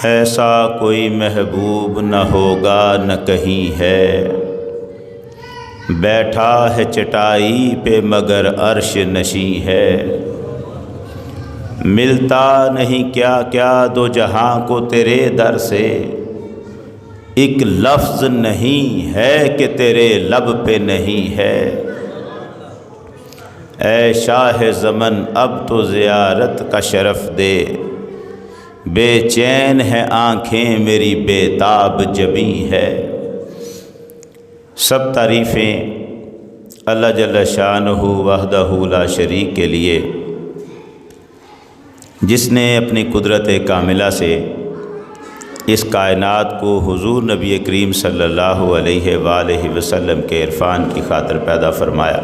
ایسا کوئی محبوب نہ ہوگا نہ کہیں ہے، بیٹھا ہے چٹائی پہ مگر عرش نشیں ہے۔ ملتا نہیں کیا کیا دو جہاں کو تیرے در سے، ایک لفظ نہیں ہے کہ تیرے لب پہ نہیں ہے۔ اے شاہ زمن اب تو زیارت کا شرف دے، بے چین ہے آنکھیں میری بے تاب جبیں ہے۔ سب تعریفیں اللہ جل شانہ وحدہ لا شریک کے لیے، جس نے اپنی قدرت کاملہ سے اس کائنات کو حضور نبی کریم صلی اللہ علیہ وآلہ وسلم کے عرفان کی خاطر پیدا فرمایا۔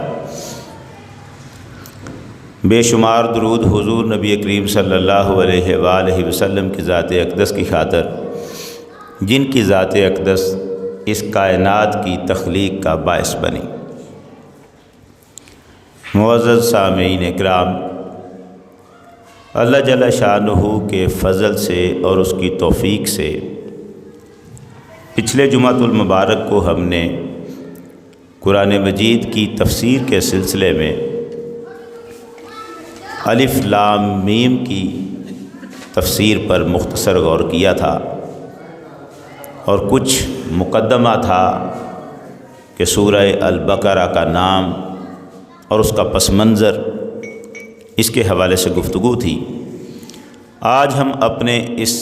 بے شمار درود حضور نبی کریم صلی اللہ علیہ وآلہ وسلم کی ذات اقدس کی خاطر، جن کی ذات اقدس اس کائنات کی تخلیق کا باعث بنی۔ معزز سامعین اکرام، اللہ جل شانہ کے فضل سے اور اس کی توفیق سے پچھلے جمعۃ المبارک کو ہم نے قرآن مجید کی تفسیر کے سلسلے میں الف لام میم کی تفسیر پر مختصر غور کیا تھا، اور کچھ مقدمہ تھا کہ سورہ البقرہ کا نام اور اس کا پس منظر، اس کے حوالے سے گفتگو تھی۔ آج ہم اپنے اس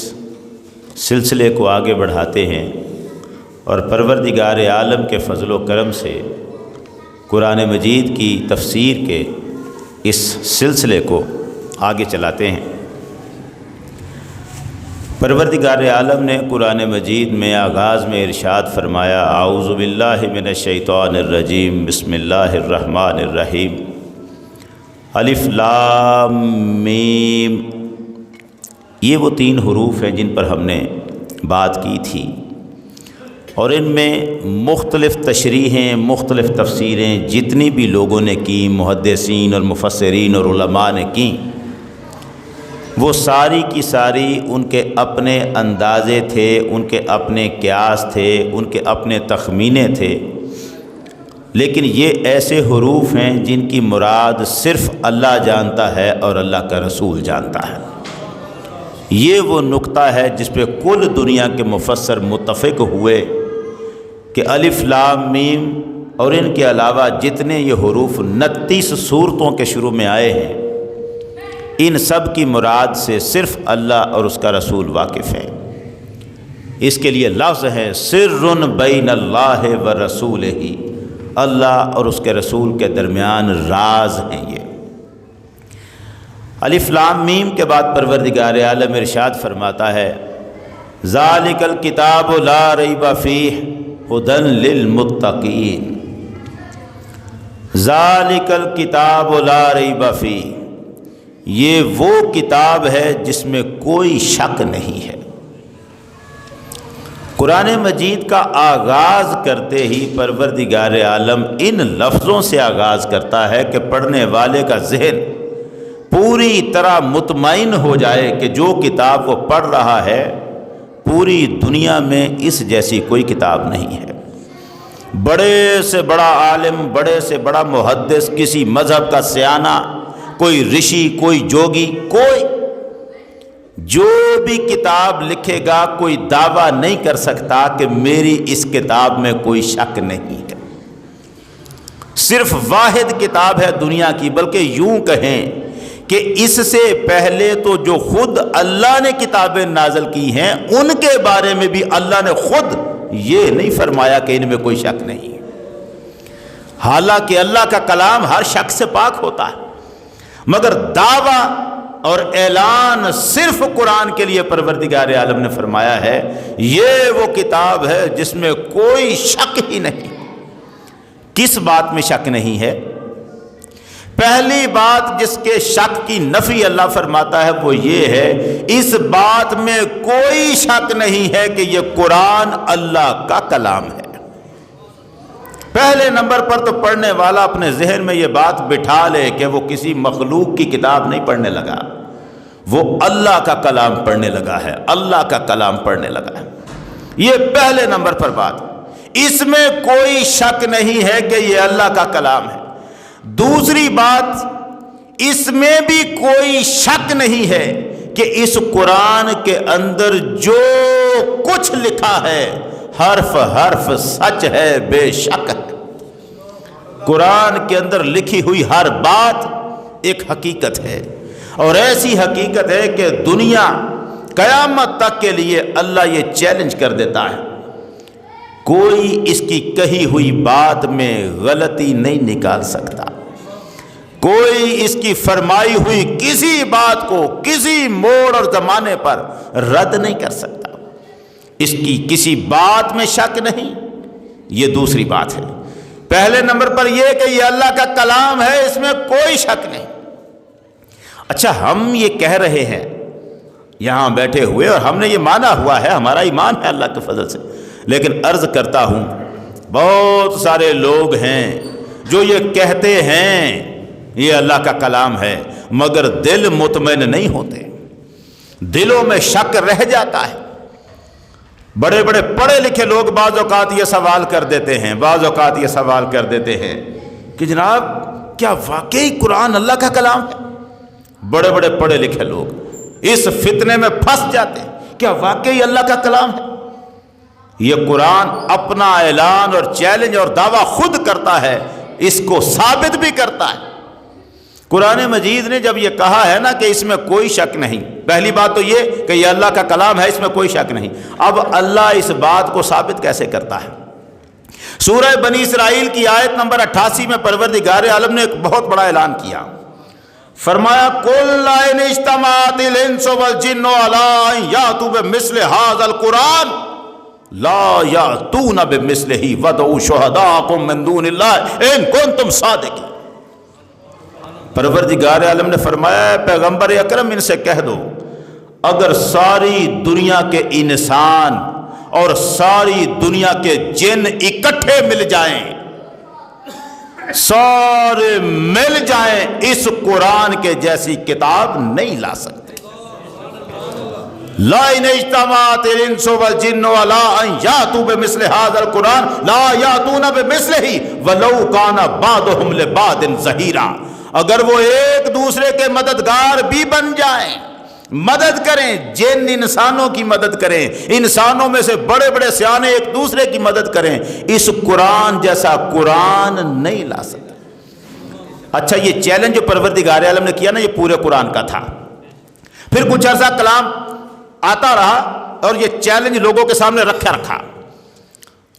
سلسلے کو آگے بڑھاتے ہیں اور پروردگار عالم کے فضل و کرم سے قرآن مجید کی تفسیر کے اس سلسلے کو آگے چلاتے ہیں۔ پروردگار عالم نے قرآن مجید میں آغاز میں ارشاد فرمایا، اعوذ باللہ من الشیطان الرجیم، بسم اللہ الرحمن الرحیم، الف لام میم۔ یہ وہ 3 حروف ہیں جن پر ہم نے بات کی تھی، اور ان میں مختلف تشریحیں، مختلف تفسیریں جتنی بھی لوگوں نے کی، محدثین اور مفسرین اور علماء نے کی، وہ ساری کی ساری ان کے اپنے اندازے تھے، ان کے اپنے قیاس تھے، ان کے اپنے تخمینے تھے۔ لیکن یہ ایسے حروف ہیں جن کی مراد صرف اللہ جانتا ہے اور اللہ کا رسول جانتا ہے۔ یہ وہ نقطہ ہے جس پہ کل دنیا کے مفسر متفق ہوئے کہ الف لام میم اور ان کے علاوہ جتنے یہ حروف 29 سورتوں کے شروع میں آئے ہیں، ان سب کی مراد سے صرف اللہ اور اس کا رسول واقف ہے۔ اس کے لیے لفظ ہے سر بین اللہ و رسولہ، اللہ اور اس کے رسول کے درمیان راز ہیں یہ۔ الف لام میم کے بعد پروردگار عالم ارشاد فرماتا ہے، ذالک الکتاب لا ریب فیہ ھدی للمتقین۔ ذالک الکتاب لا ریب فیہ، یہ وہ کتاب ہے جس میں کوئی شک نہیں ہے۔ قرآن مجید کا آغاز کرتے ہی پروردگار عالم ان لفظوں سے آغاز کرتا ہے کہ پڑھنے والے کا ذہن پوری طرح مطمئن ہو جائے کہ جو کتاب وہ پڑھ رہا ہے پوری دنیا میں اس جیسی کوئی کتاب نہیں ہے۔ بڑے سے بڑا عالم، بڑے سے بڑا محدث، کسی مذہب کا سیانہ، کوئی رشی، کوئی جوگی، کوئی جو بھی کتاب لکھے گا کوئی دعویٰ نہیں کر سکتا کہ میری اس کتاب میں کوئی شک نہیں ہے۔ صرف واحد کتاب ہے دنیا کی، بلکہ یوں کہیں کہ اس سے پہلے تو جو خود اللہ نے کتابیں نازل کی ہیں ان کے بارے میں بھی اللہ نے خود یہ نہیں فرمایا کہ ان میں کوئی شک نہیں ہے، حالانکہ اللہ کا کلام ہر شک سے پاک ہوتا ہے، مگر دعویٰ اور اعلان صرف قرآن کے لیے پروردگار عالم نے فرمایا ہے یہ وہ کتاب ہے جس میں کوئی شک ہی نہیں۔ کس بات میں شک نہیں ہے؟ پہلی بات جس کے شک کی نفی اللہ فرماتا ہے وہ یہ ہے، اس بات میں کوئی شک نہیں ہے کہ یہ قرآن اللہ کا کلام ہے۔ پہلے نمبر پر تو پڑھنے والا اپنے ذہن میں یہ بات بٹھا لے کہ وہ کسی مخلوق کی کتاب نہیں پڑھنے لگا، وہ اللہ کا کلام پڑھنے لگا ہے، اللہ کا کلام پڑھنے لگا ہے۔ یہ پہلے نمبر پر بات، اس میں کوئی شک نہیں ہے کہ یہ اللہ کا کلام ہے۔ دوسری بات، اس میں بھی کوئی شک نہیں ہے کہ اس قرآن کے اندر جو کچھ لکھا ہے حرف حرف سچ ہے، بے شک ہے۔ قرآن کے اندر لکھی ہوئی ہر بات ایک حقیقت ہے، اور ایسی حقیقت ہے کہ دنیا قیامت تک کے لیے اللہ یہ چیلنج کر دیتا ہے، کوئی اس کی کہی ہوئی بات میں غلطی نہیں نکال سکتا، کوئی اس کی فرمائی ہوئی کسی بات کو کسی موڑ اور زمانے پر رد نہیں کر سکتا، اس کی کسی بات میں شک نہیں۔ یہ دوسری بات ہے۔ پہلے نمبر پر یہ کہ یہ اللہ کا کلام ہے، اس میں کوئی شک نہیں۔ اچھا، ہم یہ کہہ رہے ہیں یہاں بیٹھے ہوئے، اور ہم نے یہ مانا ہوا ہے، ہمارا ایمان ہے اللہ کے فضل سے، لیکن عرض کرتا ہوں بہت سارے لوگ ہیں جو یہ کہتے ہیں یہ اللہ کا کلام ہے، مگر دل مطمئن نہیں ہوتے، دلوں میں شک رہ جاتا ہے۔ بڑے بڑے پڑھے لکھے لوگ بعض اوقات یہ سوال کر دیتے ہیں، کہ جناب کیا واقعی قرآن اللہ کا کلام ہے؟ بڑے بڑے پڑھے لکھے لوگ اس فتنے میں پھنس جاتے ہیں، کیا واقعی اللہ کا کلام ہے؟ یہ قرآن اپنا اعلان اور چیلنج اور دعویٰ خود کرتا ہے، اس کو ثابت بھی کرتا ہے۔ قرآن مجید نے جب یہ کہا ہے نا کہ اس میں کوئی شک نہیں، پہلی بات تو یہ کہ یہ اللہ کا کلام ہے، اس میں کوئی شک نہیں، اب اللہ اس بات کو ثابت کیسے کرتا ہے؟ سورہ بنی اسرائیل کی آیت نمبر 88 میں پروردگار عالم نے ایک بہت بڑا اعلان کیا، فرمایا قُلْ إِنِ اجْتَمَعَتِ الْإِنسُ وَالْجِنُّ عَلَىٰ أَن يَأْتُوا بِمِثْلِ هَٰذَا الْقُرْآنِ لَا يَأْتُونَ بِمِثْلِهِ وَادْعُوا شُهَدَاءَكُم مِّن دُونِ اللَّهِ إِن كُنتُمْ صَادِقِينَ۔ پروردگار عالم نے فرمایا پیغمبر اکرم ان سے کہہ دو، اگر ساری دنیا کے انسان اور ساری دنیا کے جن اکٹھے مل جائیں، سارے مل جائیں، اس قرآن کے جیسی کتاب نہیں لا سکتے۔ لا ان اجتمعت الانس والجن علی ان یاتوا بمثل هذا القرآن لا یاتون بمثلہ ولو کان بعضهم لبعض ظہیرا۔ اگر وہ ایک دوسرے کے مددگار بھی بن جائیں، مدد کریں، جن انسانوں کی مدد کریں، انسانوں میں سے بڑے بڑے سیانے ایک دوسرے کی مدد کریں، اس قرآن جیسا قرآن نہیں لا سکتے۔ اچھا، یہ چیلنج جو پروردگار عالم نے کیا نا، یہ پورے قرآن کا تھا۔ پھر کچھ عرصہ کلام آتا رہا اور یہ چیلنج لوگوں کے سامنے رکھا،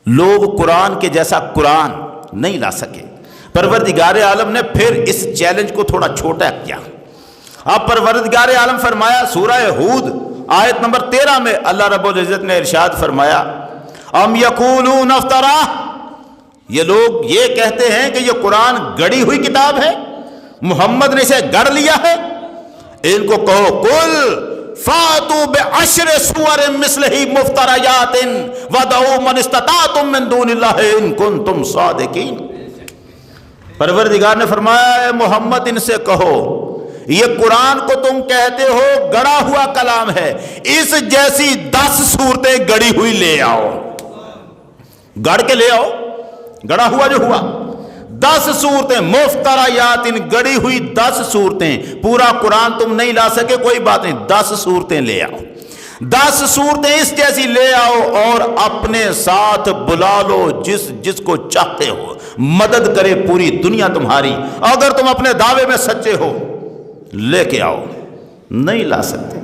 لوگ قرآن کے جیسا قرآن نہیں لا سکے۔ پروردگار عالم نے پھر اس چیلنج کو تھوڑا چھوٹا کیا۔ اب پروردگار عالم فرمایا سورہ ہود آیت نمبر 13 میں اللہ رب العزت نے ارشاد فرمایا ام یقولون افترا، یہ لوگ یہ کہتے ہیں کہ یہ قرآن گڑی ہوئی کتاب ہے، محمد نے اسے گڑھ لیا ہے۔ ان کو کہو قل فاتوا بعشر سور مثلہ مفتریات ودعوا من استطعتم من دون اللہ ان کنتم صادقین۔ پروردگار نے فرمایا اے محمد ان سے کہو یہ قرآن کو تم کہتے ہو گڑا ہوا کلام ہے، اس جیسی 10 صورتیں گڑی ہوئی لے آؤ، گڑ کے لے آؤ، گڑا ہوا جو ہوا 10 صورتیں مفتریات، گڑی ہوئی 10 صورتیں۔ پورا قرآن تم نہیں لا سکے، کوئی بات نہیں، 10 صورتیں لے آؤ، 10 صورتیں اس جیسی لے آؤ، اور اپنے ساتھ بلا لو جس کو چاہتے ہو، مدد کرے پوری دنیا تمہاری۔ اگر تم اپنے دعوے میں سچے ہو لے کے آؤ، نہیں لا سکتے۔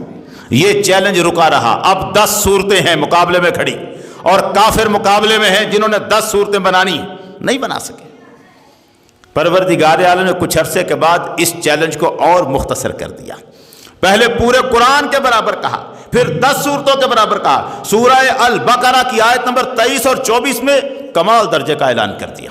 یہ چیلنج رکا رہا۔ اب 10 صورتیں ہیں مقابلے میں کھڑی، اور کافر مقابلے میں ہیں جنہوں نے 10 صورتیں بنانی نہیں بنا سکے۔ پروردگار عالم نے کچھ عرصے کے بعد اس چیلنج کو اور مختصر کر دیا۔ پہلے پورے قرآن کے برابر کہا، پھر 10 صورتوں کے برابر کہا۔ سورہ البقرہ کی آیت نمبر 23 اور 24 میں کمال درجے کا اعلان کر دیا۔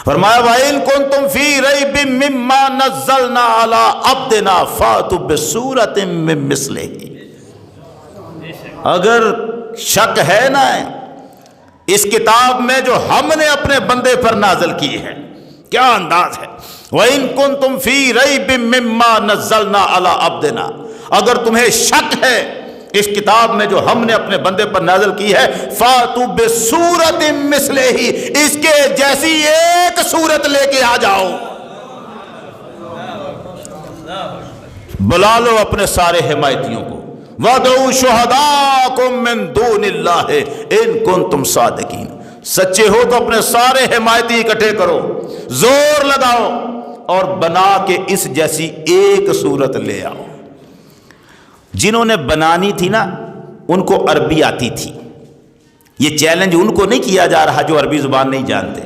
فرمایا وَإِن كُنتُمْ فِي رَيْبٍ مِّمَّا نَزَّلْنَا عَلَىٰ عَبْدِنَا فَأْتُوا بِسُورَةٍ مِّن مِّثْلِهِ، اگر شک ہے نا اس کتاب میں جو ہم نے اپنے بندے پر نازل کی ہے، کیا انداز ہے، وَإِن كُنتُمْ فِي رَيْبٍ مِّمَّا نَزَّلْنَا عَلَىٰ عَبْدِنَا، اگر تمہیں شک ہے اس کتاب میں جو ہم نے اپنے بندے پر نازل کی ہے، فَاتُوا بِسُورَةٍ مِّثْلِهِ، اس کے جیسی ایک صورت لے کے آ جاؤ، بلا لو اپنے سارے حمایتیوں کو، وَادْعُوا شُهَدَاءَكُم مِّن دُونِ اللَّهِ إِن كُنتُمْ صَادِقِينَ، سچے ہو تو اپنے سارے حمایتی اکٹھے کرو، زور لگاؤ اور بنا کے اس جیسی ایک صورت لے آؤ۔ جنہوں نے بنانی تھی نا ان کو عربی آتی تھی، یہ چیلنج ان کو نہیں کیا جا رہا جو عربی زبان نہیں جانتے،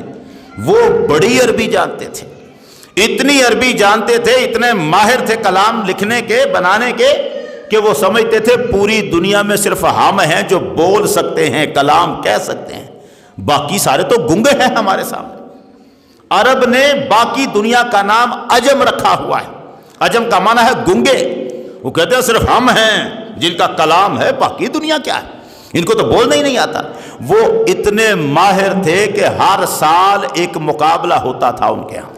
وہ بڑی عربی جانتے تھے، اتنی عربی جانتے تھے، اتنے ماہر تھے کلام لکھنے کے بنانے کے کہ وہ سمجھتے تھے پوری دنیا میں صرف ہم ہیں جو بول سکتے ہیں، کلام کہہ سکتے ہیں، باقی سارے تو گنگے ہیں ہمارے سامنے۔ عرب نے باقی دنیا کا نام عجم رکھا ہوا ہے، عجم کا معنی ہے گنگے، وہ کہتے ہیں صرف ہم ہیں جن کا کلام ہے، باقی دنیا کیا ہے، ان کو تو بولنا ہی نہیں آتا۔ وہ اتنے ماہر تھے کہ ہر سال ایک مقابلہ ہوتا تھا ان کے ہاں،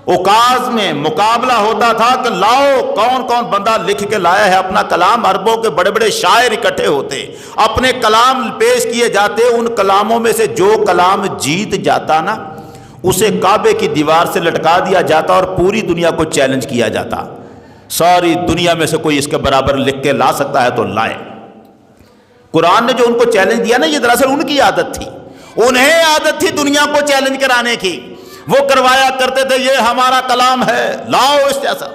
اوکاز میں مقابلہ ہوتا تھا کہ لاؤ کون کون بندہ لکھ کے لایا ہے اپنا کلام۔ عربوں کے بڑے بڑے شاعر اکٹھے ہوتے، اپنے کلام پیش کیے جاتے، ان کلاموں میں سے جو کلام جیت جاتا نا اسے کعبے کی دیوار سے لٹکا دیا جاتا اور پوری دنیا کو چیلنج کیا جاتا، ساری دنیا میں سے کوئی اس کے برابر لکھ کے لا سکتا ہے تو لائے۔ قرآن نے جو ان کو چیلنج دیا نا، یہ دراصل ان کی عادت تھی، انہیں عادت تھی دنیا کو چیلنج کرانے کی، وہ کروایا کرتے تھے یہ ہمارا کلام ہے، لاؤ اس جیسا،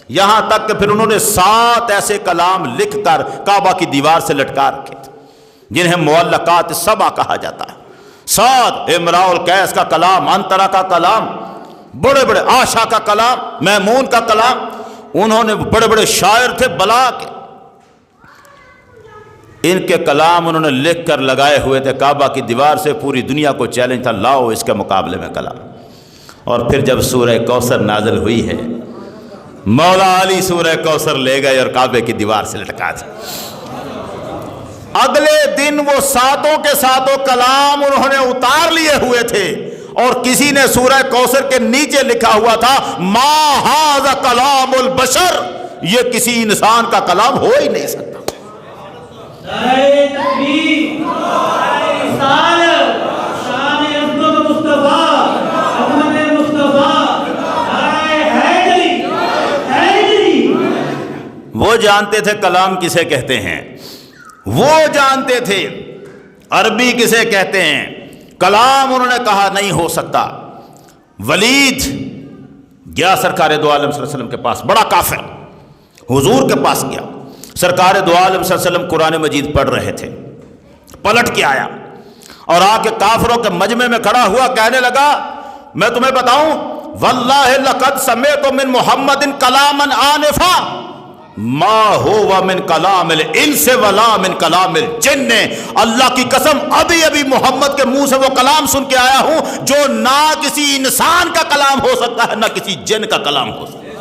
یہاں تک کہ پھر انہوں نے 7 ایسے کلام لکھ کر کعبہ کی دیوار سے لٹکا رکھے تھے جنہیں معلقات سبع کہا جاتا ہے۔ 7 امراء القیس کا کلام، انترا کا کلام، بڑے بڑے آشا کا کلام، میمون کا کلام، انہوں نے بڑے بڑے شاعر تھے بلا کے، ان کے کلام انہوں نے لکھ کر لگائے ہوئے تھے کعبہ کی دیوار سے، پوری دنیا کو چیلنج تھا لاؤ اس کے مقابلے میں کلام۔ اور پھر جب سورہ کوثر نازل ہوئی ہے، مولا علی سورہ کوثر لے گئے اور کعبے کی دیوار سے لٹکا دیا۔ اگلے دن وہ 7 کے 7 کلام انہوں نے اتار لیے ہوئے تھے، اور کسی نے سورہ کوثر کے نیچے لکھا ہوا تھا ما ھذا کلام البشر، یہ کسی انسان کا کلام ہو ہی نہیں سکتا۔ نعرہ تکبیر، نعرہ رسالت، شان عظمت مصطفیٰ، عظمت مصطفیٰ، نعرہ حیدری، حیدری۔ وہ جانتے تھے کلام کسے کہتے ہیں، وہ جانتے تھے عربی کسے کہتے ہیں، کلام انہوں نے کہا نہیں ہو سکتا۔ ولید گیا سرکار دو عالم صلی اللہ علیہ وسلم کے پاس، بڑا کافر، حضور کے پاس گیا، سرکار دو عالم صلی اللہ علیہ وسلم قرآن مجید پڑھ رہے تھے، پلٹ کے آیا اور آ کے کافروں کے مجمع میں کھڑا ہوا، کہنے لگا میں تمہیں بتاؤں واللہ لقد سمعت من محمد کلاما آنفا ما ہوا من کلام الانس ولا من کلام الجن، اللہ کی قسم ابھی ابھی محمد کے منہ سے وہ کلام سن کے آیا ہوں جو نہ کسی انسان کا کلام ہو سکتا ہے نہ کسی جن کا کلام ہو سکتا ہے۔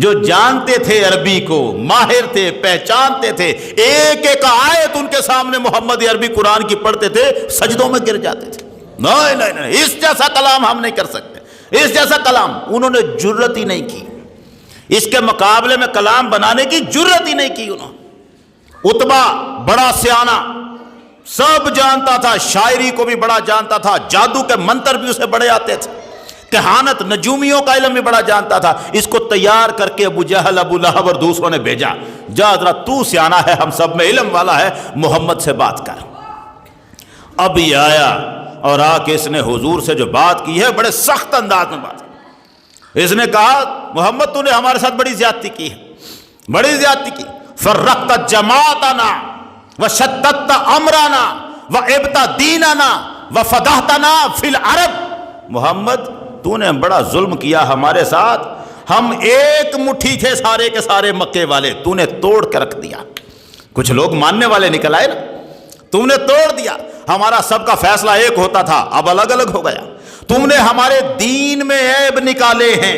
جو جانتے تھے عربی کو، ماہر تھے، پہچانتے تھے، ایک ایک آیت ان کے سامنے محمد عربی قرآن کی پڑھتے تھے، سجدوں میں گر جاتے تھے، نہیں نہیں نہیں اس جیسا کلام ہم نہیں کر سکتے، اس جیسا کلام انہوں نے جرت ہی نہیں کی، اس کے مقابلے میں کلام بنانے کی جرت ہی نہیں کی انہوں نے۔ عتبہ بڑا سیانا، سب جانتا تھا، شاعری کو بھی بڑا جانتا تھا، جادو کے منتر بھی اسے بڑے آتے تھے، کہانت نجومیوں کا علم بھی بڑا جانتا تھا۔ اس کو تیار کر کے ابو جہل، ابو لہب اور دوسروں نے بھیجا، جا ذرا تو سیانا ہے، ہم سب میں علم والا ہے، محمد سے بات کر۔ اب یہ آیا اور آ کے اس نے حضور سے جو بات کی ہے بڑے سخت انداز میں بات کی۔ اس نے کہا محمد تو نے ہمارے ساتھ بڑی زیادتی کی ہے، بڑی زیادتی کی، فرقت جماعتنا وشتت امرنا وابت دیننا وفضحتنا فی العرب۔ محمد تو نے بڑا ظلم کیا ہمارے ساتھ، ہم ایک مٹھی تھے سارے کے سارے مکے والے، تو نے توڑ کے رکھ دیا، کچھ لوگ ماننے والے نکل آئے نا، تم نے توڑ دیا، ہمارا سب کا فیصلہ ایک ہوتا تھا اب الگ الگ ہو گیا، تم نے ہمارے دین میں عیب نکالے ہیں،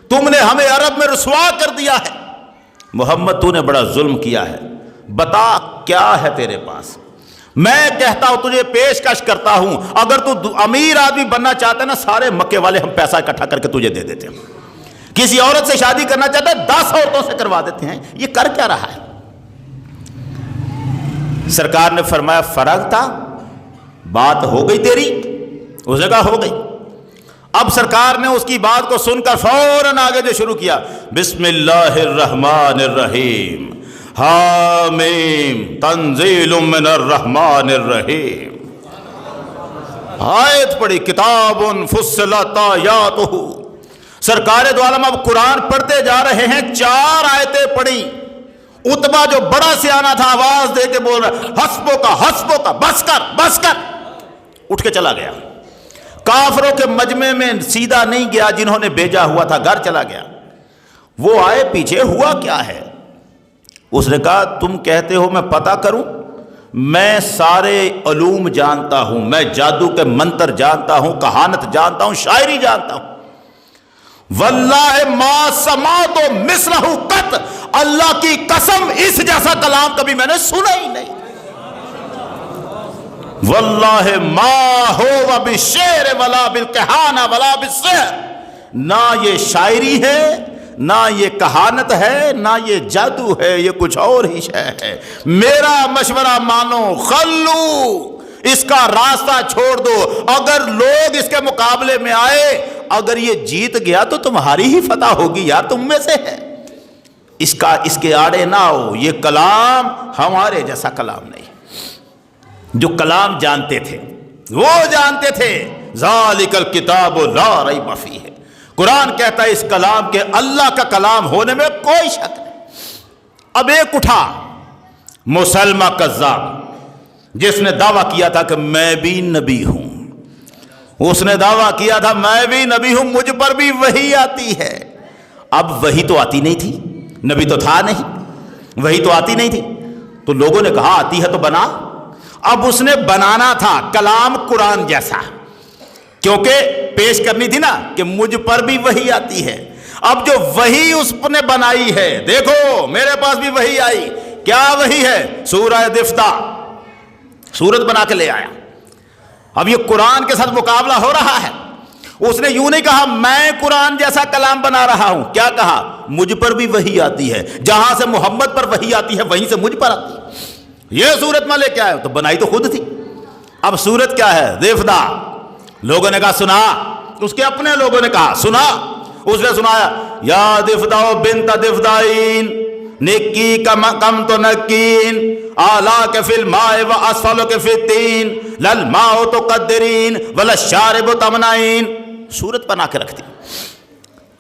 تم نے ہمیں عرب میں رسوا کر دیا ہے، محمد تو نے بڑا ظلم کیا ہے، بتا کیا ہے تیرے پاس؟ میں کہتا ہوں تجھے پیشکش کرتا ہوں، اگر تو امیر آدمی بننا چاہتا ہے نا، سارے مکے والے ہم پیسہ اکٹھا کر کے تجھے دے دیتے ہیں۔ کسی عورت سے شادی کرنا چاہتا ہے 10 عورتوں سے کروا دیتے ہیں۔ یہ کر کیا رہا ہے؟ سرکار نے فرمایا فرق تھا، بات ہو گئی تیری، اس جگہ ہو گئی۔ اب سرکار نے اس کی بات کو سن کر فوراً آگے جو شروع کیا، بسم اللہ الرحمن الرحیم، حامیم تنزیل من الرحمن الرحیم، آیت پڑھی، کتاب فصلت آیاتہ۔ سرکار دو عالم اب قرآن پڑھتے جا رہے ہیں، 4 آیتیں پڑھی۔ اتبا جو بڑا سیانا تھا آواز دے کے بول رہا، حسبوں کا بس کر، اٹھ کے چلا گیا۔ کافروں کے مجمع میں سیدھا نہیں گیا، جنہوں نے بھیجا ہوا تھا گھر چلا گیا۔ وہ آئے پیچھے، ہوا کیا ہے؟ اس نے کہا تم کہتے ہو میں پتہ کروں، میں سارے علوم جانتا ہوں، میں جادو کے منتر جانتا ہوں، کہانت جانتا ہوں، شاعری جانتا ہوں۔ واللہ ما سمعت مثلہ قط، اللہ کی قسم اس جیسا کلام کبھی میں نے سنا ہی نہیں۔ واللہ ما ہوا بالشعر ولا بالکہانہ ولا بالسحر، نہ یہ شاعری ہے، نہ یہ کہانت ہے، نہ یہ جادو ہے، یہ کچھ اور ہی شے ہے۔ میرا مشورہ مانو، خلو، اس کا راستہ چھوڑ دو۔ اگر لوگ اس کے مقابلے میں آئے، اگر یہ جیت گیا تو تمہاری ہی فتح ہوگی، یا تم میں سے ہے۔ اس کے آڑے نہ ہو، یہ کلام ہمارے جیسا کلام نہیں۔ جو کلام جانتے تھے وہ جانتے تھے، ذالک الکتاب لا ریب فیہ، قرآن کہتا ہے اس کلام کے اللہ کا کلام ہونے میں کوئی شک نہیں۔ اب ایک اٹھا مسلمہ کذاب، جس نے دعویٰ کیا تھا کہ میں بھی نبی ہوں، اس نے دعویٰ کیا تھا میں بھی نبی ہوں، مجھ پر بھی وحی آتی ہے۔ اب وحی تو آتی نہیں تھی، نبی تو تھا نہیں، وحی تو آتی نہیں تھی، تو لوگوں نے کہا آتی ہے تو بنا۔ اب اس نے بنانا تھا کلام قرآن جیسا، کیونکہ پیش کرنی تھی نا کہ مجھ پر بھی وحی آتی ہے۔ اب جو وحی اس نے بنائی ہے، دیکھو میرے پاس بھی وحی آئی، کیا وحی ہے؟ سورہ دفتہ، سورت بنا کے لے آیا۔ اب یہ قرآن کے ساتھ مقابلہ ہو رہا ہے۔ اس نے یوں نہیں کہا میں قرآن جیسا کلام بنا رہا ہوں، کیا کہا؟ مجھ پر بھی وحی آتی ہے، جہاں سے محمد پر وحی آتی ہے وہیں سے مجھ پر آتی ہے۔ یہ صورت میں لے کے آئے، تو بنائی تو خود تھی۔ اب صورت کیا ہے؟ دفدہ۔ لوگوں نے کہا سنا، اس کے اپنے لوگوں نے کہا سنا، اس نے سنایا، یا دفدہ بنت دفدائین، نکی کم تو نکین، آلہ کے فی الماء و اسفل کے فی التین، للماء تو قدرین وللشارب تمنعین، صورت بنا کے رکھ دی۔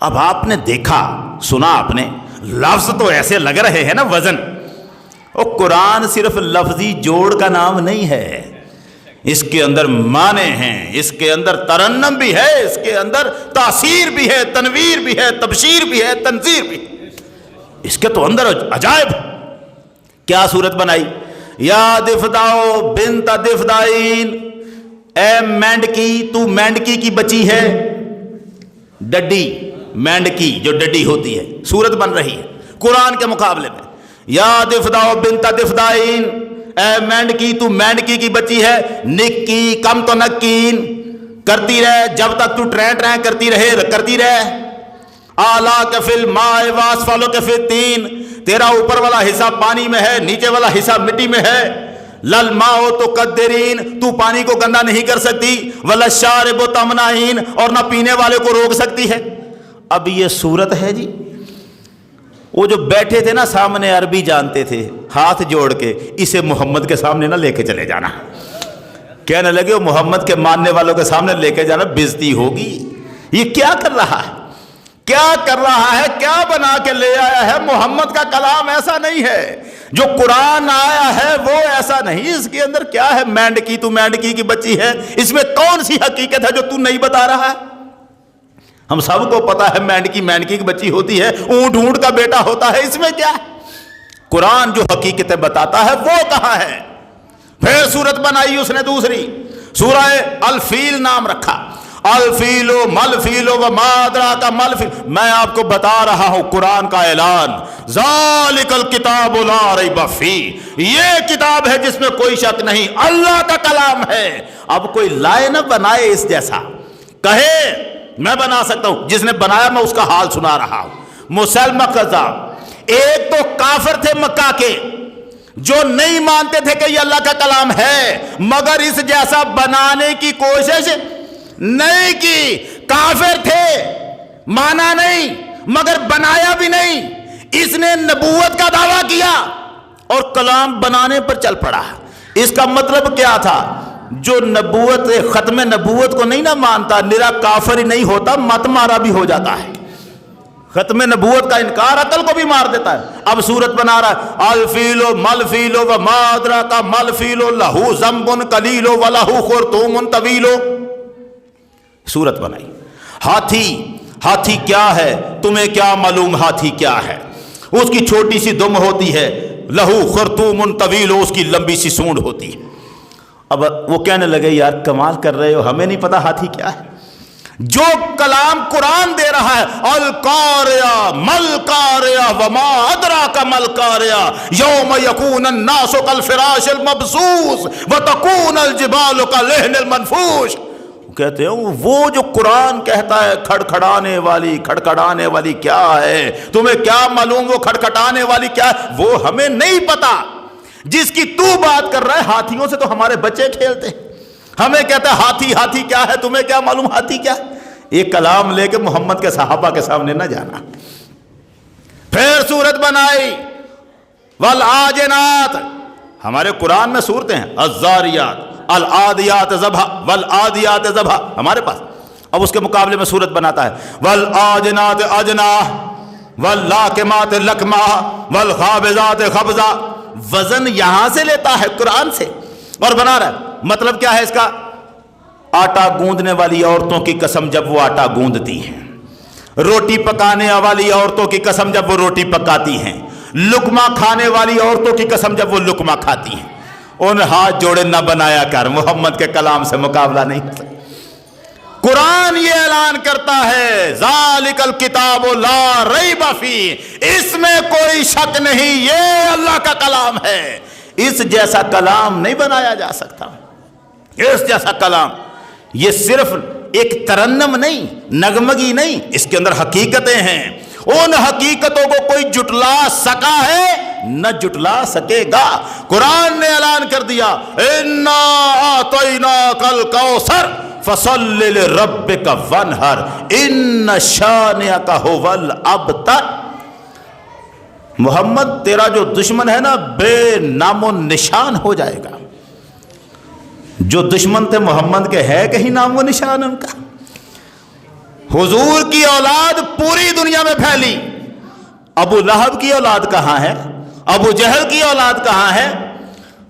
اب آپ نے دیکھا، سنا آپ نے، لفظ تو ایسے لگ رہے ہیں نا وزن۔ اور قرآن صرف لفظی جوڑ کا نام نہیں ہے، اس کے اندر معنی ہیں، اس کے اندر ترنم بھی ہے، اس کے اندر تاثیر بھی ہے، تنویر بھی ہے، تبشیر بھی ہے، تنذیر بھی ہے، اس کے تو اندر عجائب۔ کیا صورت بنائی؟ یا دفداؤ بنت دفدائین، اے مینڈکی، تو مینڈکی کی بچی ہے، ڈڈی، مینڈکی جو ڈڈی ہوتی ہے، صورت بن رہی ہے قرآن کے مقابلے میں۔ یا دفداؤ بنت دفدائین، اے مینڈکی تو مینڈکی کی بچی ہے، نکی کم تو نکین، کرتی رہے جب تک تو ٹرین کرتی رہے، آلہ کے فی الماء و اسفل کے فی التین، تیرا اوپر والا حصہ پانی میں ہے، نیچے والا حصہ مٹی میں ہے، للماء تو قدرین، تو پانی کو گندا نہیں کر سکتی، وللشارب تمنعین، اور نہ پینے والے کو روک سکتی ہے۔ اب یہ صورت ہے جی۔ وہ جو بیٹھے تھے نا سامنے عربی جانتے تھے، ہاتھ جوڑ کے اسے محمد کے سامنے نہ لے کے چلے جانا، کہنے لگے وہ محمد کے ماننے والوں کے سامنے لے کے جانا بےزتی ہوگی۔ یہ کیا کر رہا ہے؟ کیا کر رہا ہے؟ کیا بنا کے لے آیا ہے؟ محمد کا کلام ایسا نہیں ہے، جو قرآن آیا ہے وہ ایسا نہیں۔ اس کے اندر کیا ہے؟ مینڈکی تو مینڈکی کی بچی ہے، اس میں کون سی حقیقت ہے جو تو نہیں بتا رہا ہے؟ ہم سب کو پتا ہے مینڈکی مینڈکی کی بچی ہوتی ہے، اونٹ اونٹ کا بیٹا ہوتا ہے، اس میں کیا ہے؟ قرآن جو حقیقتیں بتاتا ہے وہ کہاں ہے؟ پھر صورت بنائی اس نے دوسری، سورہ الفیل نام رکھا، الفیل مل فیل وما ادراک مل فیل، میں آپ کو بتا رہا ہوں قرآن کا اعلان، ذالک الکتاب لا ریب فیہ، یہ کتاب ہے جس میں کوئی شک نہیں، اللہ کا کلام ہے۔ اب کوئی لائے نہ بنائے اس جیسا، کہے میں بنا سکتا ہوں، جس نے بنایا میں اس کا حال سنا رہا ہوں۔ مسلمہ کذاب، ایک تو کافر تھے مکہ کے جو نہیں مانتے تھے کہ یہ اللہ کا کلام ہے، مگر اس جیسا بنانے کی کوشش نہیں کی۔ کافر تھے، مانا نہیں مگر بنایا بھی نہیں۔ اس نے نبوت کا دعویٰ کیا اور کلام بنانے پر چل پڑا۔ اس کا مطلب کیا تھا؟ جو نبوت ختم نبوت کو نہیں نہ مانتا، نرا کافر ہی نہیں ہوتا، مت مارا بھی ہو جاتا ہے۔ ختم نبوت کا انکار عقل کو بھی مار دیتا ہے۔ اب صورت بنا رہا ہے، الفیل مل فیل وما ادراک مل فیل لہو ذنب قلیل ولہو خرطوم طویل۔ صورت بنائی، ہاتھی کیا ہے؟ تمہیں کیا معلوم ہاتھی کیا ہے؟ اس کی چھوٹی سی دم ہوتی ہے، لہو خرطوم طویل، اس کی لمبی سی سونڈ ہوتی ہے۔ اب وہ کہنے لگے یار کمال کر رہے ہو، ہمیں نہیں پتا ہاتھی کیا ہے۔ جو کلام قرآن دے رہا ہے، القاریہ مل قاریہ وما ادراک مل قاریہ یوم یکون الناس کالفراش المبثوث وتکون الجبال کالعہن المنفوش۔ کہتے ہیں وہ جو قرآن کہتا ہے کھڑکھڑانے والی کیا ہے؟ تمہیں کیا معلوم وہ کھڑکھڑانے والی کیا ہے؟ وہ ہمیں نہیں پتا۔ جس کی تو بات کر رہا ہے، ہاتھیوں سے تو ہمارے بچے کھیلتے ہیں، ہمیں کہتا ہے ہاتھی کیا ہے؟ تمہیں کیا معلوم ہاتھی کیا ہے؟ ایک کلام لے کے محمد کے صحابہ کے سامنے نہ جانا۔ پھر صورت بنائی، والعاجنات، ہمارے قرآن میں صورتیں ہیں، الزاریات، العادیات ذبحا والعادیات ذبحا ہمارے پاس۔ اب اس کے مقابلے میں صورت بناتا ہے، والعاجنات عجنا واللاکمات لکما والخابزات خبزا۔ وزن یہاں سے لیتا ہے قرآن سے اور بنا رہا ہے۔ مطلب کیا ہے اس کا؟ آٹا گوندنے والی عورتوں کی قسم جب وہ آٹا گوندتی ہیں، روٹی پکانے والی عورتوں کی قسم جب وہ روٹی پکاتی ہیں، لقمہ کھانے والی عورتوں کی قسم جب وہ لقمہ کھاتی ہیں۔ ان ہاتھ جوڑے نہ بنایا کر، محمد کے کلام سے مقابلہ نہیں ہو سکتا۔ قرآن یہ اعلان کرتا ہے، ذالک الکتاب لا ریب فیہ، اس میں کوئی شک نہیں، یہ اللہ کا کلام ہے۔ اس جیسا کلام نہیں بنایا جا سکتا۔ اس جیسا کلام، یہ صرف ایک ترنم نہیں، نغمگی نہیں، اس کے اندر حقیقتیں ہیں۔ ان حقیقتوں کو کوئی جٹلا سکا ہے نہ جٹلا سکے گا۔ قرآن نے اعلان کر دیا، انا اعطیناک الکوثر فصل لربک وانحر ان شانئک ھو الابتر۔ محمد تیرا جو دشمن ہے نا بے نام و نشان ہو جائے گا۔ جو دشمن تھے محمد کے، ہے کہیں نام و نشان ان کا؟ حضور کی اولاد پوری دنیا میں پھیلی، ابو لہب کی اولاد کہاں ہے؟ ابو جہل کی اولاد کہاں ہے؟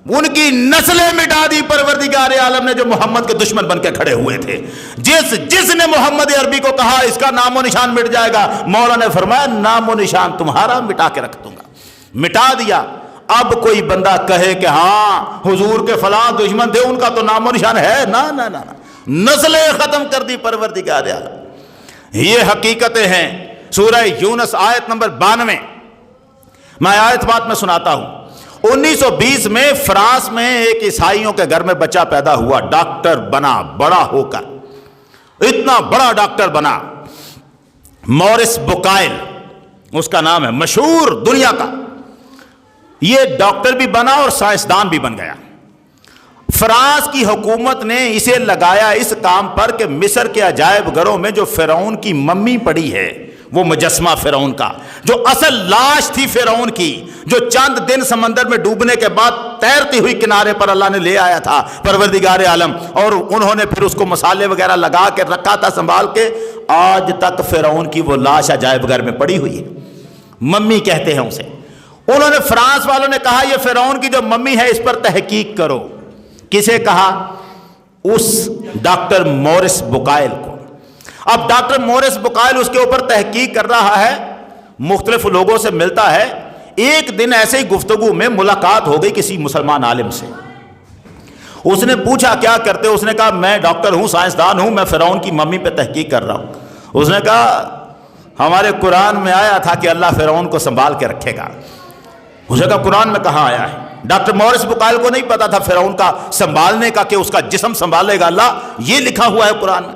ان کی نسلیں مٹا دی پروردگار عالم نے جو محمد کے دشمن بن کے کھڑے ہوئے تھے۔ جس نے محمد عربی کو کہا اس کا نام و نشان مٹ جائے گا، مولا نے فرمایا نام و نشان تمہارا مٹا کے رکھ دوں گا۔ مٹا دیا۔ اب کوئی بندہ کہے کہ ہاں حضور کے فلاں دشمن تھے، ان کا تو نام و نشان ہے، نہ نسلیں ختم کر دی پروردگار عالم۔ یہ حقیقتیں ہیں۔ سورہ یونس آیت نمبر 92، میں آیت بات میں سناتا ہوں۔ 1920 میں فرانس میں ایک عیسائیوں کے گھر میں بچہ پیدا ہوا، ڈاکٹر بنا، بڑا ہو کر اتنا بڑا ڈاکٹر بنا، مورس بکائل اس کا نام ہے، مشہور دنیا کا۔ یہ ڈاکٹر بھی بنا اور سائنسدان بھی بن گیا۔ فرانس کی حکومت نے اسے لگایا اس کام پر کہ مصر کے عجائب گھروں میں جو فرعون کی ممی پڑی ہے، وہ مجسمہ فرعون کا، جو اصل لاش تھی فرعون کی، جو چند دن سمندر میں ڈوبنے کے بعد تیرتی ہوئی کنارے پر اللہ نے لے آیا تھا پروردگار عالم، اور انہوں نے پھر اس کو مسالے وغیرہ لگا کے رکھا تھا سنبھال کے، آج تک فرعون کی وہ لاش عجائب گھر میں پڑی ہوئی ہے، ممی کہتے ہیں اسے۔ انہوں نے فرانس والوں نے کہا یہ فرعون کی جو ممی ہے اس پر تحقیق کرو۔ کسے کہا؟ اس ڈاکٹر مورس بکائل کو۔ اب ڈاکٹر مورس بکائل اس کے اوپر تحقیق کر رہا ہے، مختلف لوگوں سے ملتا ہے۔ ایک دن ایسے ہی گفتگو میں ملاقات ہو گئی کسی مسلمان عالم سے۔ اس نے پوچھا کیا کرتے ہو؟ اس نے کہا میں ڈاکٹر ہوں، سائنسدان ہوں، میں فرعون کی ممی پہ تحقیق کر رہا ہوں۔ اس نے کہا ہمارے قرآن میں آیا تھا کہ اللہ فرعون کو سنبھال کے رکھے گا۔ اس نے کہا قرآن میں کہاں آیا ہے؟ ڈاکٹر مورس بقائل کو نہیں پتا تھا فرعون کا سنبھالنے کا، کہ اس کا جسم سنبھالے گا اللہ، یہ لکھا ہوا ہے قرآن میں۔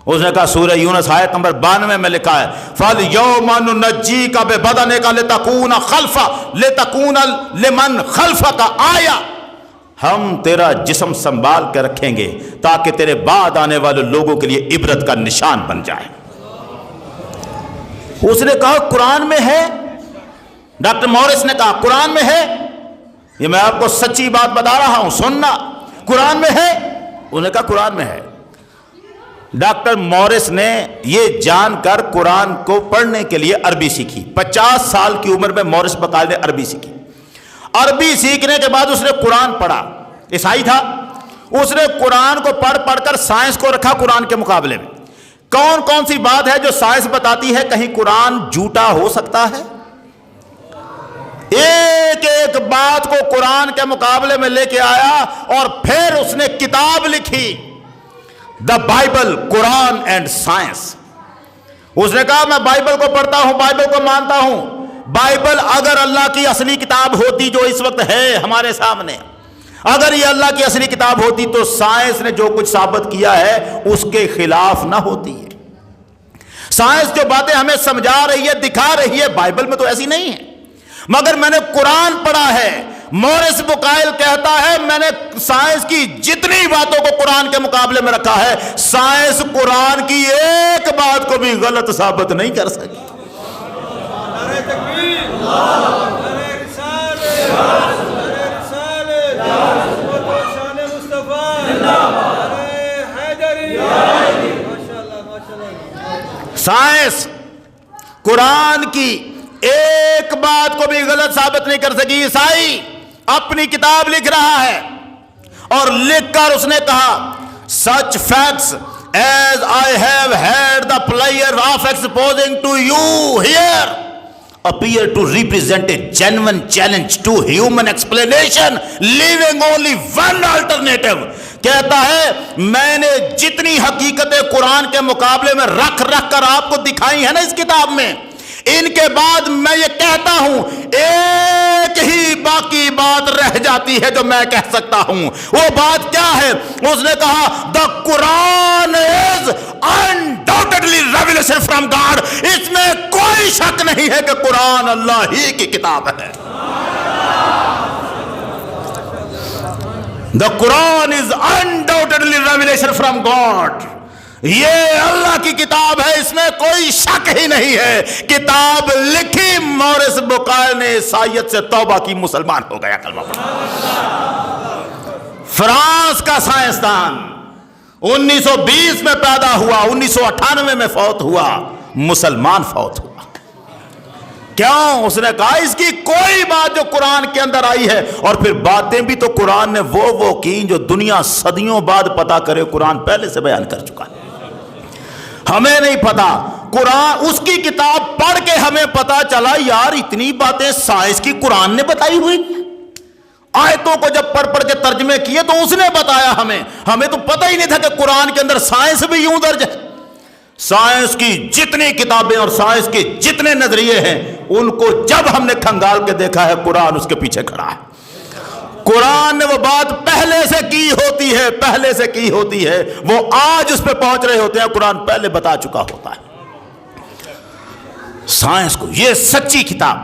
اس نے کہا سورہ یونس آیت نمبر 92 میں لکھا ہے فَالْيَوْمَ نُنَجِّيكَ بِبَدَنِكَ لِتَكُونَ لِمَنْ خَلْفَكَ آیَةً، ہم تیرا جسم سنبھال کے رکھیں گے تاکہ تیرے بعد آنے والے لوگوں کے لیے عبرت کا نشان بن جائے۔ اس نے کہا قرآن میں ہے، ڈاکٹر مورس نے کہا قرآن میں ہے، یہ میں آپ کو سچی بات بتا رہا ہوں، سننا، قرآن میں ہے۔ انہوں نے کہا قرآن میں ہے۔ ڈاکٹر مورس نے یہ جان کر قرآن کو پڑھنے کے لیے عربی سیکھی۔ 50 سال کی عمر میں مورس بقائل نے عربی سیکھی۔ عربی سیکھنے کے بعد اس نے قرآن پڑھا، عیسائی تھا، اس نے قرآن کو پڑھ پڑھ کر سائنس کو رکھا قرآن کے مقابلے میں۔ کون کون سی بات ہے جو سائنس بتاتی ہے کہیں قرآن جھوٹا ہو سکتا ہے؟ ایک ایک بات کو قرآن کے مقابلے میں لے کے آیا اور پھر اس نے کتاب لکھی، the Bible, Quran and science. اس نے کہا میں بائبل کو پڑھتا ہوں، بائبل کو مانتا ہوں، بائبل اگر اللہ کی اصلی کتاب ہوتی جو اس وقت ہے ہمارے سامنے، اگر یہ اللہ کی اصلی کتاب ہوتی تو سائنس نے جو کچھ ثابت کیا ہے اس کے خلاف نہ ہوتی ہے۔ سائنس جو باتیں ہمیں سمجھا رہی ہے، دکھا رہی ہے، بائبل میں تو ایسی نہیں ہے، مگر میں نے قرآن پڑھا ہے۔ مورس بقائل کہتا ہے میں نے سائنس کی جتنی باتوں کو قرآن کے مقابلے میں رکھا ہے، سائنس قرآن کی ایک بات کو بھی غلط ثابت نہیں کر سکی۔ سائنس قرآن کی ایک بات کو بھی غلط ثابت نہیں کر سکی۔ عیسائی اپنی کتاب لکھ رہا ہے اور لکھ کر اس نے کہا such facts as I have had the pleasure of exposing to you here appear to represent a genuine challenge to human explanation, leaving only one alternative۔ کہتا ہے میں نے جتنی حقیقتیں قرآن کے مقابلے میں رکھ رکھ کر آپ کو دکھائی ہیں نا اس کتاب میں، ان کے بعد میں یہ کہتا ہوں ایک ہی باقی بات رہ جاتی ہے جو میں کہہ سکتا ہوں۔ وہ بات کیا ہے؟ اس نے کہا the Quran is undoubtedly revelation from God۔ اس میں کوئی شک نہیں ہے کہ قرآن اللہ ہی کی کتاب ہے۔ The Quran is undoubtedly revelation from God۔ یہ اللہ کی کتاب ہے، اس میں کوئی شک ہی نہیں ہے۔ کتاب لکھی مورس بقائل نے، عیسائیت سے توبہ کی، مسلمان ہو گیا، کلمہ پڑھا۔ فرانس کا سائنسدان 1920 میں پیدا ہوا، 1998 میں فوت ہوا، مسلمان فوت ہوا۔ کیوں؟ اس نے کہا اس کی کوئی بات جو قرآن کے اندر آئی ہے، اور پھر باتیں بھی تو قرآن نے وہ کی جو دنیا صدیوں بعد پتا کرے قرآن پہلے سے بیان کر چکا ہے۔ ہمیں نہیں پتا، قرآن اس کی کتاب پڑھ کے ہمیں پتا چلا یار اتنی باتیں سائنس کی قرآن نے بتائی ہوئی۔ آیتوں کو جب پڑھ پڑھ کے ترجمے کیے تو اس نے بتایا ہمیں تو پتہ ہی نہیں تھا کہ قرآن کے اندر سائنس بھی یوں درج ہے۔ سائنس کی جتنی کتابیں اور سائنس کے جتنے نظریے ہیں ان کو جب ہم نے کھنگال کے دیکھا ہے قرآن اس کے پیچھے کھڑا ہے۔ قرآن نے وہ بات پہلے سے کی ہوتی ہے، وہ آج اس پہ پہنچ رہے ہوتے ہیں، قرآن پہلے بتا چکا ہوتا ہے سائنس کو۔ یہ سچی کتاب،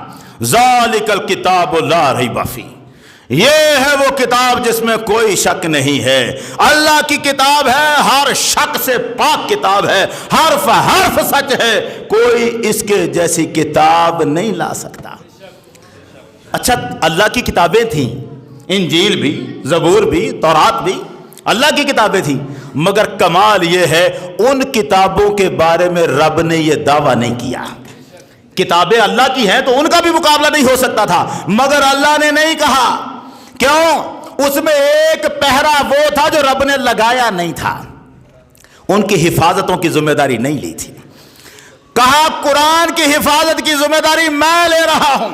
ذالک الکتاب لا ریب فیہ، یہ ہے وہ کتاب جس میں کوئی شک نہیں ہے۔ اللہ کی کتاب ہے، ہر شک سے پاک کتاب ہے، حرف حرف سچ ہے، کوئی اس کے جیسی کتاب نہیں لا سکتا۔ اچھا اللہ کی کتابیں تھیں، انجیل بھی، زبور بھی، تورات بھی اللہ کی کتابیں تھیں، مگر کمال یہ ہے ان کتابوں کے بارے میں رب نے یہ دعویٰ نہیں کیا۔ کتابیں اللہ کی ہیں تو ان کا بھی مقابلہ نہیں ہو سکتا تھا، مگر اللہ نے نہیں کہا۔ کیوں؟ اس میں ایک پہرا وہ تھا جو رب نے لگایا نہیں تھا، ان کی حفاظتوں کی ذمہ داری نہیں لی تھی۔ کہا قرآن کی حفاظت کی ذمہ داری میں لے رہا ہوں،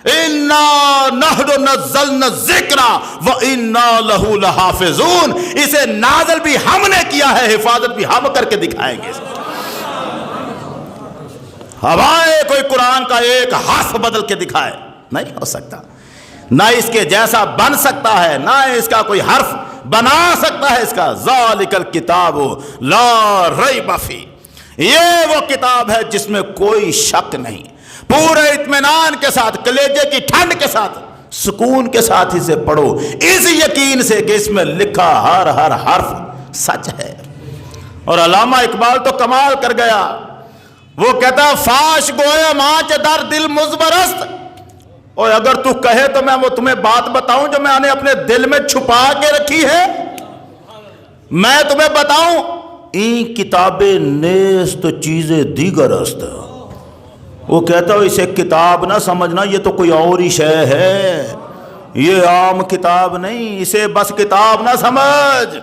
انا نحن نزلنا الذکر وانا لہ لحافظون، اسے نازل بھی ہم نے کیا ہے، حفاظت بھی ہم کر کے دکھائیں گے۔ ہوائے کوئی قرآن کا ایک حرف بدل کے دکھائے نہیں ہو سکتا، نہ اس کے جیسا بن سکتا ہے، نہ اس کا کوئی حرف بنا سکتا ہے اس کا۔ ذالک الکتاب لا ریب فیہ، یہ وہ کتاب ہے جس میں کوئی شک نہیں، پورے اطمینان کے ساتھ، کلیجے کی ٹھنڈ کے ساتھ، سکون کے ساتھ اسے پڑھو، اس یقین سے کہ اس میں لکھا ہر حرف سچ ہے۔ اور علامہ اقبال تو کمال کر گیا، وہ کہتا فاش گویا ماں چ در دل مزبرست، اور اگر تو کہے تو میں وہ تمہیں بات بتاؤں جو میں نے اپنے دل میں چھپا کے رکھی ہے، میں تمہیں بتاؤں، این کتابیں نیست چیزیں دیگر است۔ وہ کہتا ہوں اسے کتاب نہ سمجھنا، یہ تو کوئی اور ہی شے ہے، یہ عام کتاب نہیں، اسے بس کتاب نہ سمجھ۔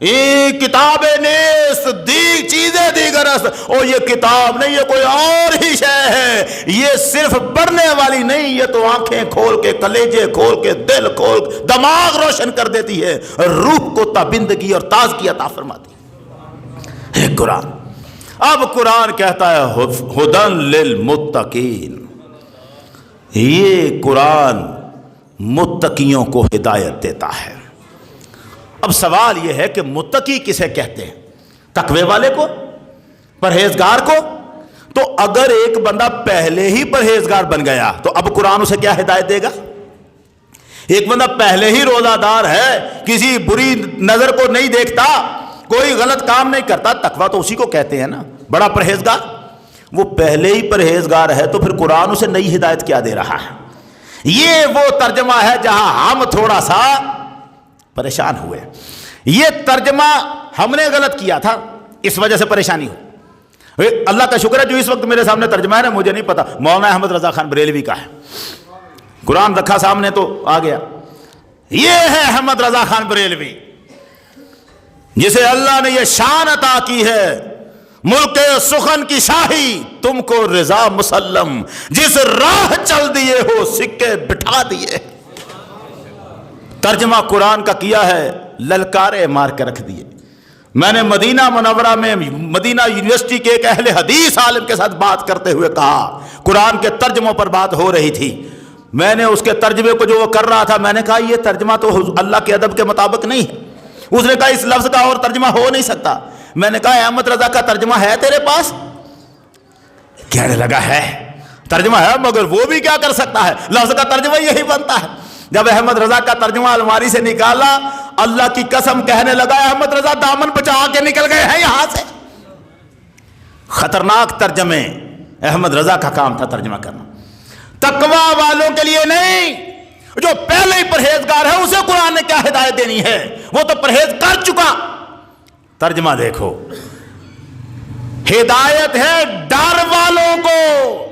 یہ کتابیں نیست دی چیزیں دیگر است، اور یہ کتاب نہیں، یہ کوئی اور ہی شے ہے، یہ صرف پڑھنے والی نہیں، یہ تو آنکھیں کھول کے، کلیجے کھول کے، دل کھول کے، دماغ روشن کر دیتی ہے، روح کو تابندگی اور تازگی عطا فرماتی ہے قرآن۔ اب قرآن کہتا ہے ہدن للمتقین، یہ قرآن متقیوں کو ہدایت دیتا ہے۔ اب سوال یہ ہے کہ متقی کسے کہتے ہیں؟ تقوی والے کو، پرہیزگار کو؟ تو اگر ایک بندہ پہلے ہی پرہیزگار بن گیا تو اب قرآن اسے کیا ہدایت دے گا؟ ایک بندہ پہلے ہی روزہ دار ہے، کسی بری نظر کو نہیں دیکھتا، کوئی غلط کام نہیں کرتا، تقوی تو اسی کو کہتے ہیں نا، بڑا پرہیزگار، وہ پہلے ہی پرہیزگار ہے تو پھر قرآن اسے نئی ہدایت کیا دے رہا ہے؟ یہ وہ ترجمہ ہے جہاں ہم تھوڑا سا پریشان ہوئے، یہ ترجمہ ہم نے غلط کیا تھا، اس وجہ سے پریشانی ہو۔ اللہ کا شکر ہے جو اس وقت میرے سامنے ترجمہ ہے نا، مجھے نہیں پتا، مولانا احمد رضا خان بریلوی کا ہے، قرآن رکھا سامنے تو آ گیا، یہ ہے احمد رضا خان بریلوی، جسے اللہ نے یہ شان عطا کی ہے، ملک سخن کی شاہی تم کو رضا مسلم، جس راہ چل دیے ہو سکے بٹھا دیے۔ ترجمہ قرآن کا کیا ہے، للکارے مار کے رکھ دیے۔ میں نے مدینہ منورہ میں مدینہ یونیورسٹی کے ایک اہل حدیث عالم کے ساتھ بات کرتے ہوئے کہا، قرآن کے ترجموں پر بات ہو رہی تھی، میں نے اس کے ترجمے کو جو وہ کر رہا تھا، میں نے کہا یہ ترجمہ تو اللہ کے ادب کے مطابق نہیں ہے۔ اس نے کہا اس لفظ کا اور ترجمہ ہو نہیں سکتا۔ میں نے کہا احمد رضا کا ترجمہ ہے تیرے پاس؟ کہنے لگا ہے، ترجمہ ہے مگر وہ بھی کیا کر سکتا ہے، لفظ کا ترجمہ یہی بنتا ہے۔ جب احمد رضا کا ترجمہ الماری سے نکالا، اللہ کی قسم کہنے لگا احمد رضا دامن بچا کے نکل گئے ہیں یہاں سے۔ خطرناک ترجمے، احمد رضا کا کام تھا ترجمہ کرنا، تقوی والوں کے لیے نہیں، جو پہلے ہی پرہیزگار ہے اسے قرآن نے کیا ہدایت دینی ہے، وہ تو پرہیز کر چکا۔ ترجمہ دیکھو، ہدایت ہے ڈر والوں کو،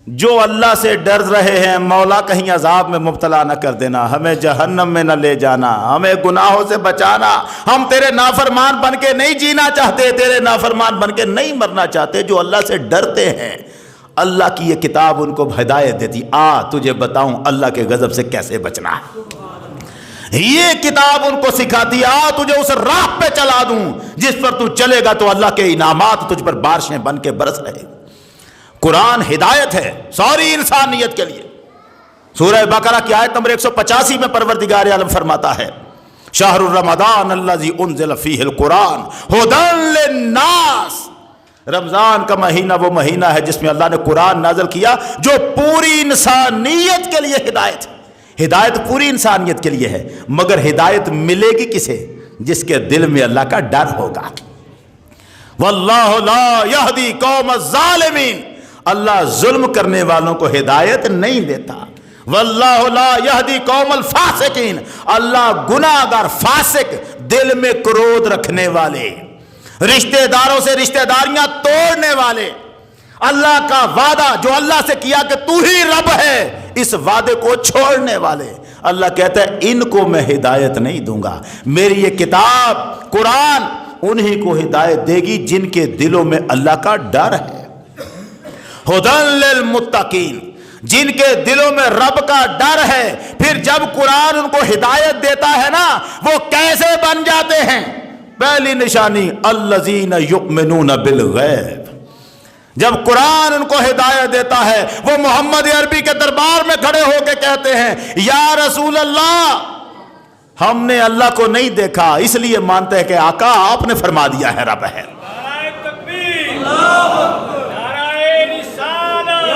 جو اللہ سے ڈر رہے ہیں، مولا کہیں عذاب میں مبتلا نہ کر دینا، ہمیں جہنم میں نہ لے جانا، ہمیں گناہوں سے بچانا، ہم تیرے نافرمان بن کے نہیں جینا چاہتے، تیرے نافرمان بن کے نہیں مرنا چاہتے، جو اللہ سے ڈرتے ہیں، اللہ کی یہ کتاب ان کو ہدایت دیتی، آ تجھے بتاؤں اللہ کے غضب سے کیسے بچنا ہے، یہ کتاب ان کو سکھاتی، آ تجھے اس راہ پہ چلا دوں جس پر تو چلے گا تو اللہ کے انعامات تجھ پر بارشیں بن کے برس رہے۔ قرآن ہدایت ہے ساری انسانیت کے لیے۔ سورہ بقرہ کی آیت نمبر 185 میں پروردگار عالم فرماتا ہے، شہر رمضان الذی انزل فیہ القرآن ھدی للناس، رمضان کا مہینہ وہ مہینہ ہے جس میں اللہ نے قرآن نازل کیا جو پوری انسانیت کے لیے ہدایت ہے۔ ہدایت پوری انسانیت کے لیے ہے، مگر ہدایت ملے گی کسے؟ جس کے دل میں اللہ کا ڈر ہوگا۔ واللہ لا یہدی قوم الظالمین، اللہ ظلم کرنے والوں کو ہدایت نہیں دیتا۔ واللہ لا یہدی قوم الفاسقین، اللہ گناہ گار فاسق، دل میں کرودھ رکھنے والے، رشتہ داروں سے رشتہ داریاں توڑنے والے، اللہ کا وعدہ جو اللہ سے کیا کہ تو ہی رب ہے، اس وعدے کو چھوڑنے والے، اللہ کہتا ہے ان کو میں ہدایت نہیں دوں گا۔ میری یہ کتاب قرآن انہی کو ہدایت دے گی جن کے دلوں میں اللہ کا ڈر ہے۔ ھدی للمتقین، جن کے دلوں میں رب کا ڈر ہے، پھر جب قرآن ان کو ہدایت دیتا ہے نا، وہ کیسے بن جاتے ہیں؟ پہلی نشانی الذین یؤمنون بالغیب۔ جب قرآن ان کو ہدایت دیتا ہے، وہ محمد عربی کے دربار میں کھڑے ہو کے کہتے ہیں یا رسول اللہ، ہم نے اللہ کو نہیں دیکھا، اس لیے مانتے ہیں کہ آقا آپ نے فرما دیا ہے رب ہے۔ نعرہ تکبیر، نعرہ رسالت،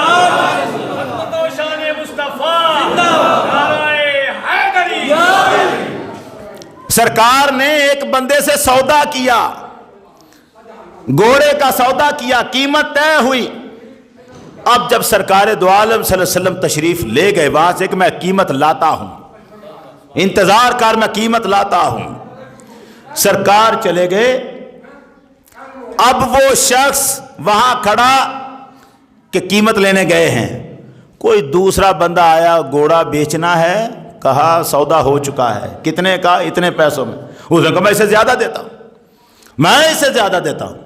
خدمت و شان مصطفیٰ، نعرہ حیدری۔ سرکار نے ایک بندے سے سودا کیا، گھوڑے کا سودا کیا، قیمت طے ہوئی۔ اب جب سرکار دو عالم صلی اللہ علیہ وسلم تشریف لے گئے وہاں سے کہ میں قیمت لاتا ہوں، انتظار کر میں قیمت لاتا ہوں، سرکار چلے گئے۔ اب وہ شخص وہاں کھڑا کہ قیمت لینے گئے ہیں، کوئی دوسرا بندہ آیا، گھوڑا بیچنا ہے، کہا سودا ہو چکا ہے، کتنے کا؟ اتنے پیسوں میں۔ اس نے کہا میں اسے زیادہ دیتا ہوں، میں اسے زیادہ دیتا ہوں۔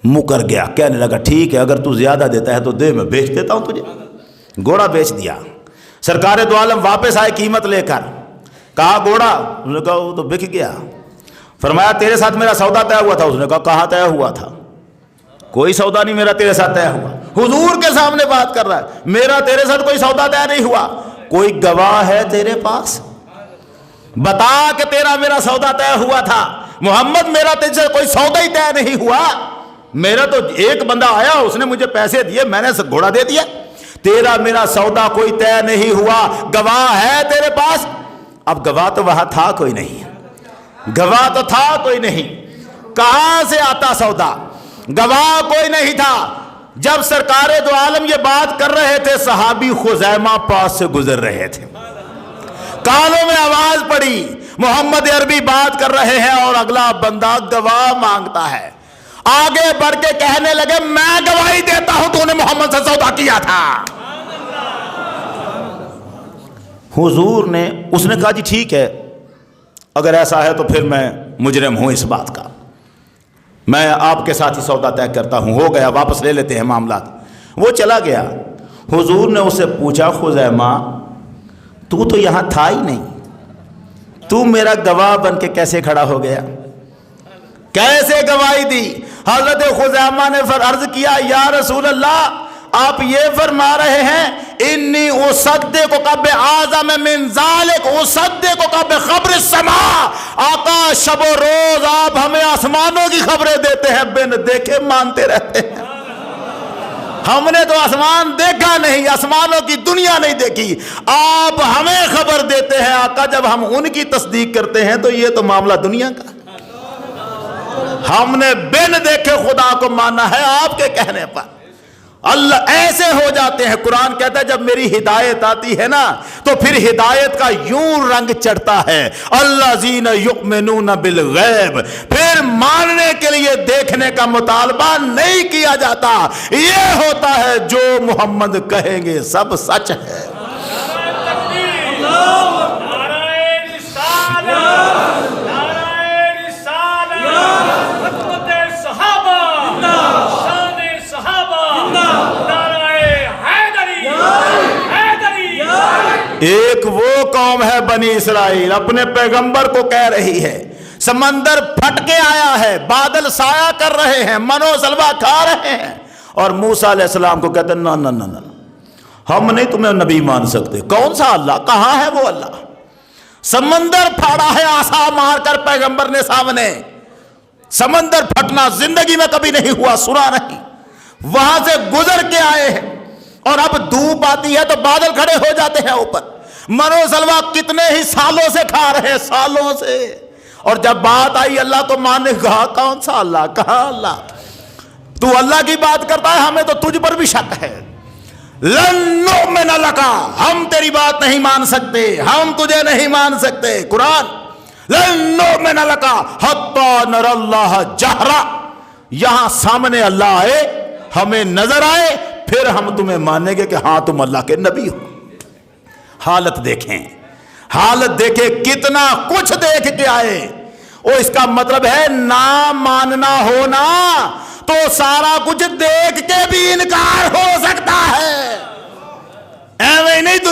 مکر گیا، کہنے لگا ٹھیک ہے اگر تو زیادہ دیتا ہے تو دے، میں بیچ دیتا ہوں تجھے۔ گھوڑا بیچ دیا۔ سرکار دو عالم واپس آئے قیمت لے کر، کہا گھوڑا؟ اس نے کہا وہ تو بک گیا۔ فرمایا تیرے ساتھ میرا سودا طے ہوا تھا؟ اس نے کہا کہاں طے ہوا تھا؟ کوئی سودا نہیں میرا تیرے ساتھ طے ہوا۔ حضور کے سامنے بات کر رہا ہے، میرا تیرے ساتھ کوئی سودا طے نہیں ہوا۔ کوئی گواہ ہے تیرے پاس؟ بتا کہ تیرا میرا سودا طے ہوا تھا۔ محمد میرا تجھ سے کوئی سودا ہی طے نہیں ہوا، میرا تو ایک بندہ آیا اس نے مجھے پیسے دیے، میں نے گھوڑا دے دیا، تیرا میرا سودا کوئی طے نہیں ہوا، گواہ ہے تیرے پاس؟ اب گواہ تو وہاں تھا کوئی نہیں، گواہ تو تھا کوئی نہیں، کہاں سے آتا سودا؟ گواہ کوئی نہیں تھا۔ جب سرکار دو عالم یہ بات کر رہے تھے، صحابی خزیمہ پاس سے گزر رہے تھے، کانوں میں آواز پڑی، محمد عربی بات کر رہے ہیں اور اگلا بندہ گواہ مانگتا ہے۔ آگے بڑھ کے کہنے لگے میں گواہی دیتا ہوں تو نے محمد سے سودا کیا تھا۔ حضور نے، اس نے کہا جی ٹھیک ہے اگر ایسا ہے تو پھر میں مجرم ہوں اس بات کا، میں آپ کے ساتھ ہی سودا طے کرتا ہوں، ہو گیا واپس لے لیتے ہیں معاملات۔ وہ چلا گیا۔ حضور نے اس سے پوچھا خزیمہ تو تو یہاں تھا ہی نہیں، تو میرا گواہ بن کے کیسے کھڑا ہو گیا، کیسے گواہی دی؟ حضرت خزیمہ نے عرض کیا یا رسول اللہ آپ یہ فرما رہے ہیں انی اصدقک بعظم من ذلک، اصدقک بخبر السماء، آقا شب و روز آپ ہمیں آسمانوں کی خبریں دیتے ہیں، بن دیکھے مانتے رہتے ہیں۔ ہم نے تو آسمان دیکھا نہیں، آسمانوں کی دنیا نہیں دیکھی، آپ ہمیں خبر دیتے ہیں آقا، جب ہم ان کی تصدیق کرتے ہیں تو یہ تو معاملہ دنیا کا، ہم نے بن دیکھے خدا کو مانا ہے آپ کے کہنے پر۔ اللہ ایسے ہو جاتے ہیں۔ قرآن کہتا ہے جب میری ہدایت آتی ہے نا تو پھر ہدایت کا یوں رنگ چڑھتا ہے، الذین یؤمنون بالغیب، پھر ماننے کے لیے دیکھنے کا مطالبہ نہیں کیا جاتا، یہ ہوتا ہے جو محمد کہیں گے سب سچ ہے۔ ایک وہ قوم ہے بنی اسرائیل اپنے پیغمبر کو کہہ رہی ہے، سمندر پھٹ کے آیا ہے، بادل سایہ کر رہے ہیں، منو سلوا کھا رہے ہیں، اور موسیٰ علیہ السلام کو کہتے ہیں نا نا نا نا ہم نہیں تمہیں نبی مان سکتے۔ کون سا اللہ؟ کہاں ہے وہ اللہ؟ سمندر پھاڑا ہے آسا مار کر پیغمبر نے سامنے، سمندر پھٹنا زندگی میں کبھی نہیں ہوا، سنا نہیں، وہاں سے گزر کے آئے ہیں، اور اب دھوپ آتی ہے تو بادل کھڑے ہو جاتے ہیں اوپر، منو سلوا کتنے ہی سالوں سے کھا رہے ہیں، سالوں سے، اور جب بات آئی اللہ کو ماننے، کہا کون سا اللہ؟ کہاں اللہ؟ تو اللہ کی بات کرتا ہے، ہمیں تو تجھ پر بھی شک ہے۔ لن نؤمن لک، ہم تیری بات نہیں مان سکتے، ہم تجھے نہیں مان سکتے۔ قرآن لن نؤمن لک حتی نری اللہ جہرا، یہاں سامنے اللہ آئے، ہمیں نظر آئے، پھر ہم تمہیں مانیں گے کہ ہاں تم اللہ کے نبی ہو۔ حالت دیکھیں، حالت دیکھیں، کتنا کچھ دیکھ کے آئے۔ اور اس کا مطلب ہے نہ ماننا ہونا تو سارا کچھ دیکھ کے بھی انکار ہو سکتا ہے۔